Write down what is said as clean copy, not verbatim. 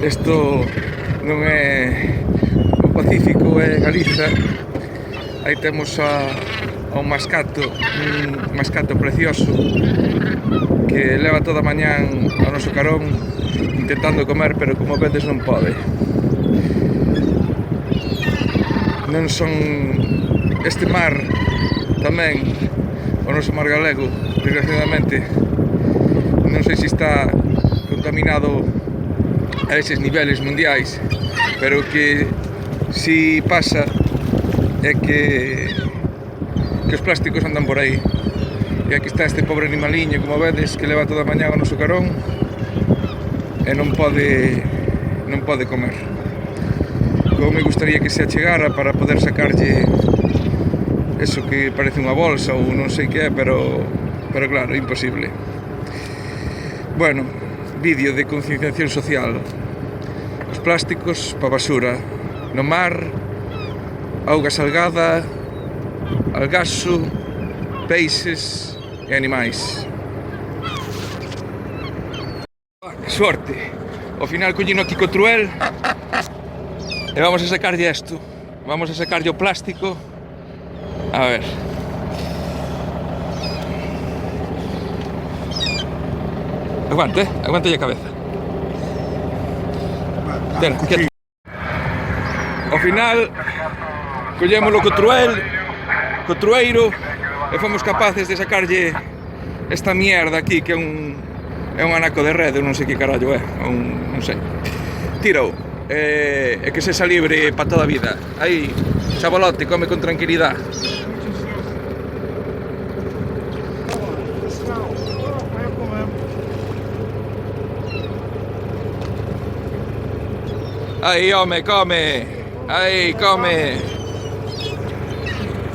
Isto non é o Pacífico, é Galiza. Aí temos un mascato precioso que leva toda a mañán ao noso carón intentando comer, pero como vedes non pode. Non son este mar tamén, o noso mar galego, desgraciadamente non sei se está contaminado a eses niveles mundiais, pero que si pasa é que os plásticos andan por aí. E aquí está este pobre animaliño, como vedes, que leva toda a mañá o noso carón e non pode comer. Como me gustaría que se achegara para poder sacarlle eso que parece unha bolsa ou non sei que é, pero claro, é imposible. Bueno, vídeo de concienciación social. Os plásticos pa basura no mar, auga salgada, algaso, peixes e animais. Que sorte! Ao final collino aquí co truel e vamos a sacarlle isto. Vamos a sacarlle o plástico. A ver. Aguante a cabeza. Ten, quieto. Ao final collémolo co truel, co trueiro, e fomos capaces de sacarlle esta mierda aquí, que é un anaco de rede, non sei que carallo é, non sei. Tírao, e que sexa libre para toda a vida. Aí, chavalote, come con tranquilidade. Aí, home, come! Aí, come!